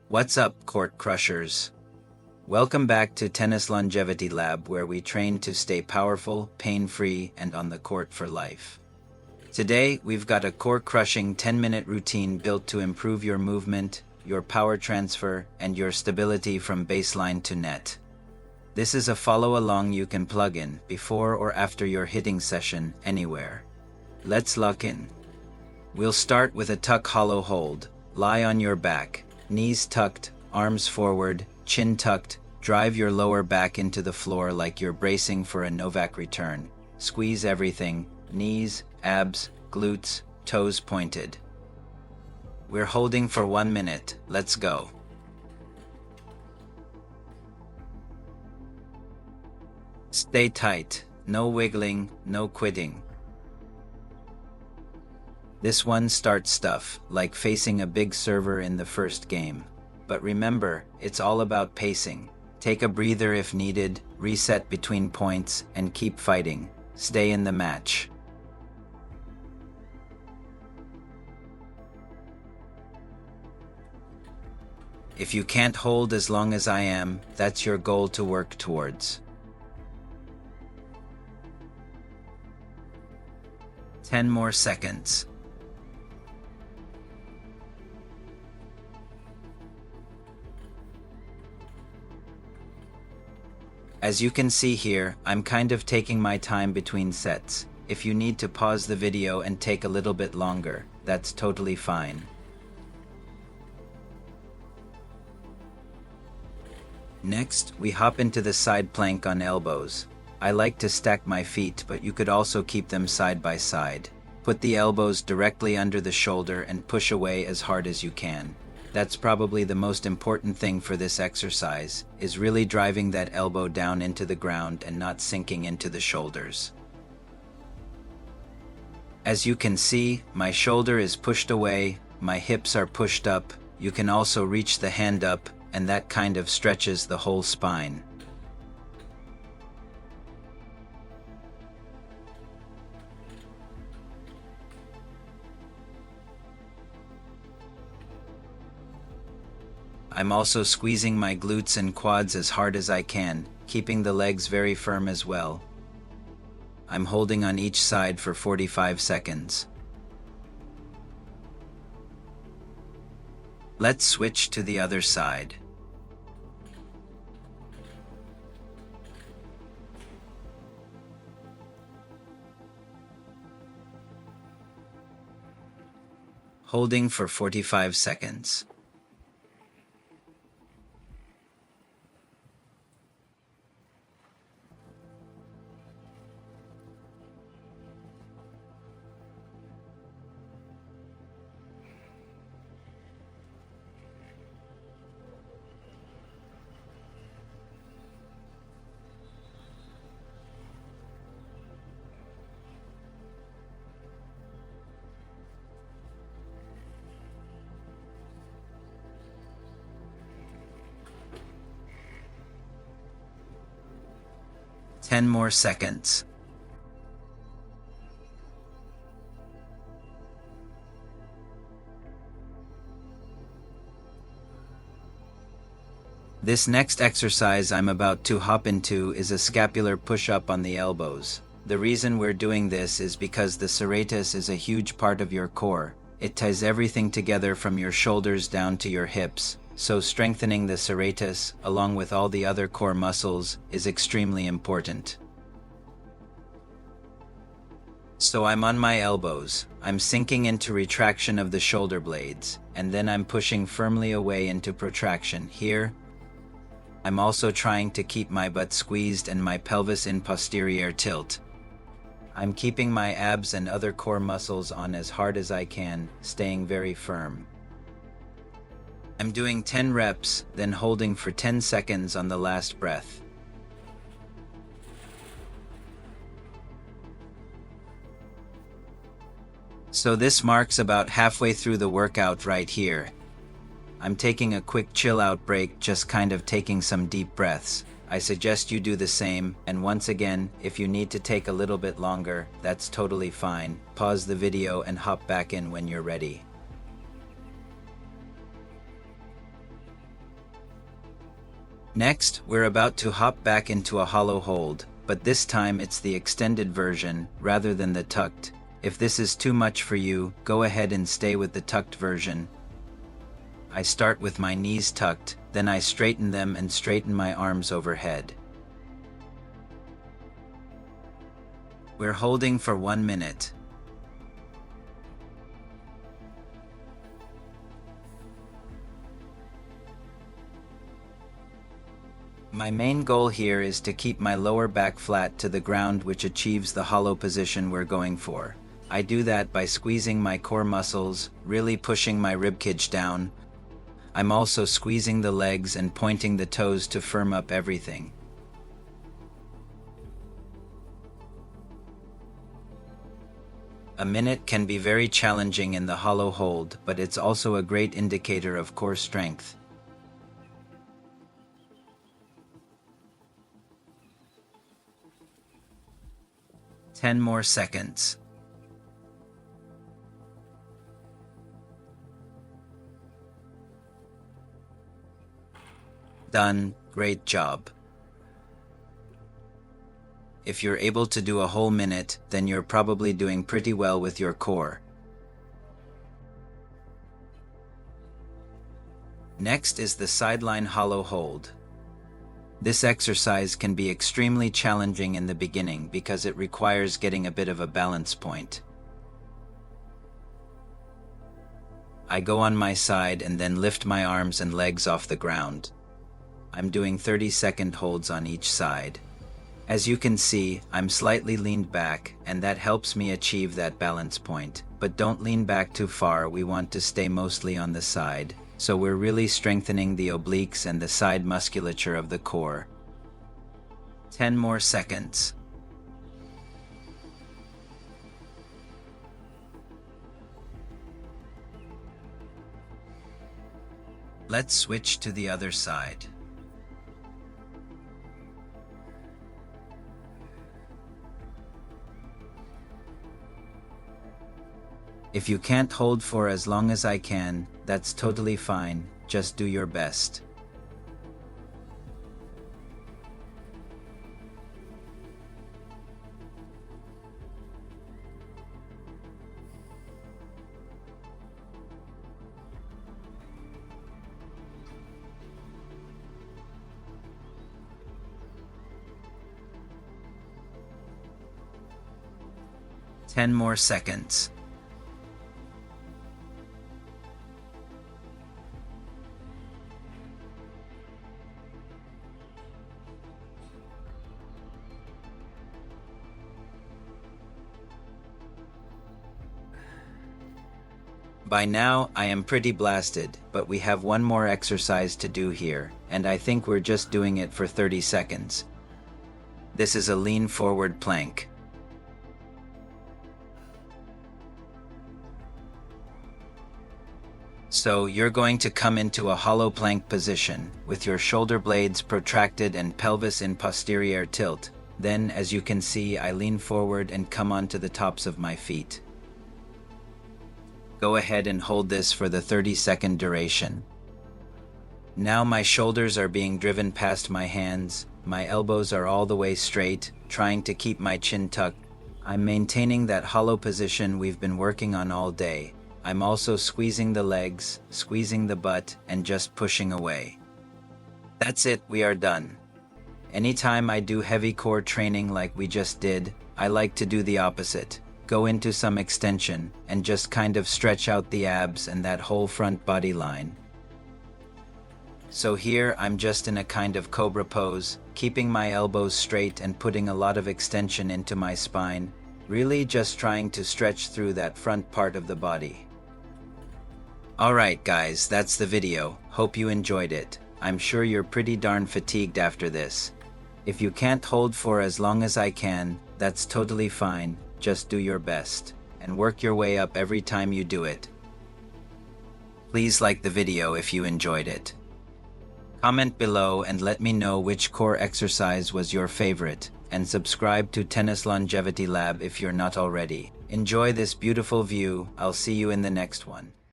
What's up, court crushers? Welcome back to Tennis Longevity Lab, where we train to stay powerful, pain-free, and on the court for life. Today, we've got a core-crushing 10-minute routine built to improve your movement, your power transfer, and your stability from baseline to net. This is a follow-along you can plug in before or after your hitting session anywhere. Let's lock in. We'll start with a tuck hollow hold. Lie on your back, knees tucked, arms forward, chin tucked. Drive your lower back into the floor like you're bracing for a Novak return. Squeeze everything, knees, abs, glutes, toes pointed. We're holding for 1 minute. Let's go. Stay tight. No wiggling, no quitting. This one starts stuff, like facing a big server in the first game. But remember, it's all about pacing. Take a breather if needed, reset between points, and keep fighting. Stay in the match. If you can't hold as long as I am, that's your goal to work towards. 10 more seconds. As you can see here, I'm kind of taking my time between sets. If you need to pause the video and take a little bit longer, that's totally fine. Next, we hop into the side plank on elbows. I like to stack my feet, but you could also keep them side by side. Put the elbows directly under the shoulder and push away as hard as you can. That's probably the most important thing for this exercise, is really driving that elbow down into the ground and not sinking into the shoulders. As you can see, my shoulder is pushed away, my hips are pushed up. You can also reach the hand up, and that kind of stretches the whole spine. I'm also squeezing my glutes and quads as hard as I can, keeping the legs very firm as well. I'm holding on each side for 45 seconds. Let's switch to the other side. Holding for 45 seconds. Ten more seconds. This next exercise I'm about to hop into is a scapular push-up on the elbows. The reason we're doing this is because the serratus is a huge part of your core. It ties everything together from your shoulders down to your hips. So strengthening the serratus, along with all the other core muscles, is extremely important. So I'm on my elbows, I'm sinking into retraction of the shoulder blades, and then I'm pushing firmly away into protraction here. I'm also trying to keep my butt squeezed and my pelvis in posterior tilt. I'm keeping my abs and other core muscles on as hard as I can, staying very firm. I'm doing 10 reps, then holding for 10 seconds on the last breath. So this marks about halfway through the workout right here. I'm taking a quick chill out break, just kind of taking some deep breaths. I suggest you do the same, and once again, if you need to take a little bit longer, that's totally fine. Pause the video and hop back in when you're ready. Next, we're about to hop back into a hollow hold, but this time it's the extended version rather than the tucked. If this is too much for you, go ahead and stay with the tucked version. I start with my knees tucked, then I straighten them and straighten my arms overhead. We're holding for 1 minute. My main goal here is to keep my lower back flat to the ground, which achieves the hollow position we're going for. I do that by squeezing my core muscles, really pushing my ribcage down. I'm also squeezing the legs and pointing the toes to firm up everything. A minute can be very challenging in the hollow hold, but it's also a great indicator of core strength. Ten more seconds. Done. Great job. If you're able to do a whole minute, then you're probably doing pretty well with your core. Next is the sideline hollow hold. This exercise can be extremely challenging in the beginning because it requires getting a bit of a balance point. I go on my side and then lift my arms and legs off the ground. I'm doing 30-second holds on each side. As you can see, I'm slightly leaned back, and that helps me achieve that balance point. But don't lean back too far, we want to stay mostly on the side. So we're really strengthening the obliques and the side musculature of the core. 10 more seconds. Let's switch to the other side. If you can't hold for as long as I can, that's totally fine, just do your best. Ten more seconds. By now, I am pretty blasted, but we have one more exercise to do here, and I think we're just doing it for 30 seconds. This is a lean forward plank. So you're going to come into a hollow plank position, with your shoulder blades protracted and pelvis in posterior tilt. Then, as you can see, I lean forward and come onto the tops of my feet. Go ahead and hold this for the 30-second duration. Now my shoulders are being driven past my hands, my elbows are all the way straight, trying to keep my chin tucked. I'm maintaining that hollow position we've been working on all day. I'm also squeezing the legs, squeezing the butt, and just pushing away. That's it, we are done. Anytime I do heavy core training like we just did, I like to do the opposite. Go into some extension, and just kind of stretch out the abs and that whole front body line. So here I'm just in a kind of cobra pose, keeping my elbows straight and putting a lot of extension into my spine, really just trying to stretch through that front part of the body. Alright guys, that's the video, hope you enjoyed it. I'm sure you're pretty darn fatigued after this. If you can't hold for as long as I can, that's totally fine. Just do your best, and work your way up every time you do it. Please like the video if you enjoyed it. Comment below and let me know which core exercise was your favorite, and subscribe to Tennis Longevity Lab if you're not already. Enjoy this beautiful view, I'll see you in the next one.